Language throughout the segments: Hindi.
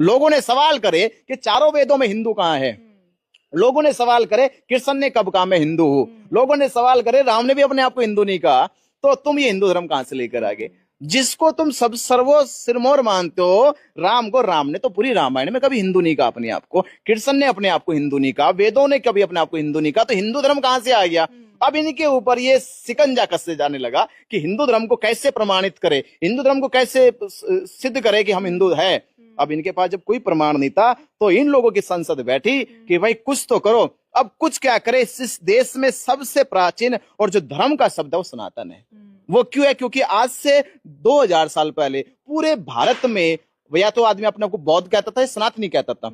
लोगों ने सवाल करे कि चारों वेदों में हिंदू कहाँ है। लोगों ने सवाल करे कृष्ण ने कब कहा मैं हिंदू हूं। लोगों ने सवाल करे राम ने भी अपने आप को हिंदू नहीं कहा, तो तुम ये हिंदू धर्म कहां से लेकर आ गए। जिसको तुम सब सर्वो सिरमौर मानते हो, राम को, राम ने तो पूरी रामायण में कभी हिंदू नहीं कहा अपने आप को, कृष्ण ने अपने आप को हिंदू नहीं कहा, वेदों ने कभी अपने आप को हिंदू नहीं कहा, तो हिंदू धर्म कहां से आ गया। अब इनके ऊपर ये शिकंजा कसते जाने लगा कि हिंदू धर्म को कैसे प्रमाणित करे, हिंदू धर्म को कैसे सिद्ध करे कि हम हिंदू है। अब इनके पास जब कोई प्रमाण नहीं था तो इन लोगों की संसद बैठी कि भाई कुछ तो करो। अब कुछ क्या करे, इस देश में सबसे प्राचीन और जो धर्म का शब्द है वो सनातन है। वो क्यों है? क्योंकि आज से 2000 साल पहले पूरे भारत में या तो आदमी अपने को बौद्ध कहता था या सनातनी कहता था।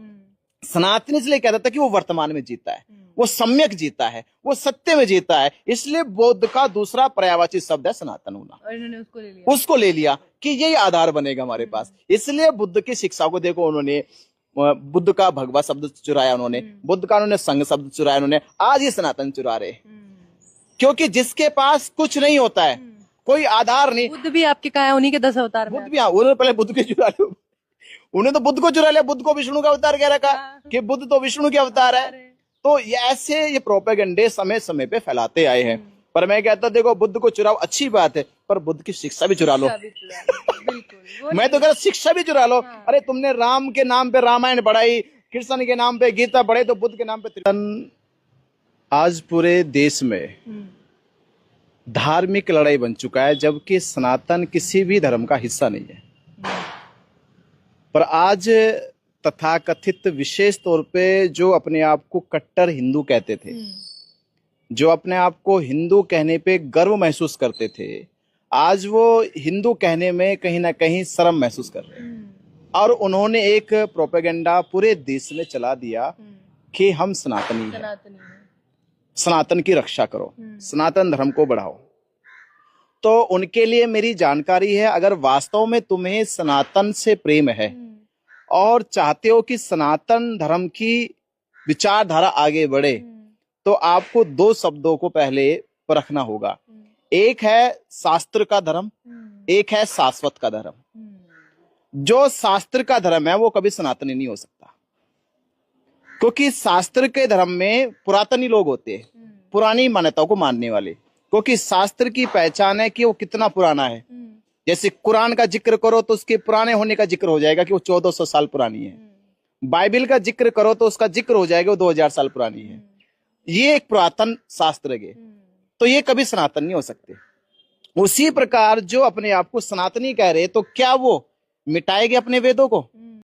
सनातनी इसलिए कहता था कि वो वर्तमान में जीता है, वो सम्यक जीता है, वो सत्य में जीता है, इसलिए बौद्ध का दूसरा पर्यायवाची शब्द है सनातन होना। और इन्होंने उसको ले लिया कि यही आधार बनेगा हमारे पास। इसलिए बुद्ध की शिक्षा को देखो, उन्होंने बुद्ध का भगवा शब्द चुराया, उन्होंने बुद्ध का उन्होंने संघ शब्द चुराया, उन्होंने आज ये सनातन चुरा रहे। क्योंकि जिसके पास कुछ नहीं होता है, कोई आधार नहीं। बुद्ध भी आपके कहा है उन्हीं के 10 अवतार में। बुद्ध भी, उन्होंने पहले बुद्ध के चुरा लिया, उन्हें तो बुद्ध को चुरा लिया, बुद्ध को विष्णु का अवतार कह रखा कि बुद्ध तो विष्णु के अवतार है। तो ये ऐसे ये प्रोपेगेंडे समय समय पे फैलाते आए हैं। पर मैं कहता देखो बुद्ध को चुराओ अच्छी बात है, पर बुद्ध की शिक्षा भी चुरा लो। मैं तो कह रहा शिक्षा भी चुरा लो। अरे तुमने राम के नाम पे रामायण पढ़ाई, कृष्ण के नाम पे गीता पढ़े, तो बुद्ध के नाम पे आज पूरे देश में धार्मिक लड़ाई बन चुका है, जबकि सनातन किसी भी धर्म का हिस्सा नहीं है। पर आज तथाकथित विशेष तौर पे जो अपने आप को कट्टर हिंदू कहते थे, जो अपने आप को हिंदू कहने पे गर्व महसूस करते थे, आज वो हिंदू कहने में कहीं ना कहीं शर्म महसूस कर रहे हैं। और उन्होंने एक प्रोपेगेंडा पूरे देश में चला दिया कि हम सनातनी हैं, सनातन की रक्षा करो, सनातन धर्म को बढ़ाओ। तो उनके लिए मेरी जानकारी है, अगर वास्तव में तुम्हें सनातन से प्रेम है और चाहते हो कि सनातन धर्म की विचारधारा आगे बढ़े, तो आपको दो शब्दों को पहले परखना होगा। एक है शास्त्र का धर्म, एक है शाश्वत का धर्म। जो शास्त्र का धर्म है वो कभी सनातनी नहीं हो सकता, क्योंकि शास्त्र के धर्म में पुरातनी लोग होते हैं, पुरानी मान्यताओं को मानने वाले। क्योंकि शास्त्र की पहचान है कि वो कितना पुराना है। जैसे कुरान का जिक्र करो तो उसके पुराने होने का जिक्र हो जाएगा कि वो 1400 साल पुरानी है। बाइबल का जिक्र करो तो उसका जिक्र हो जाएगा वो 2000 साल पुरानी है। ये एक पुरातन शास्त्र है, तो ये कभी सनातन नहीं हो सकते। उसी प्रकार जो अपने आप को सनातनी कह रहे, तो क्या वो मिटाएंगे अपने वेदों को?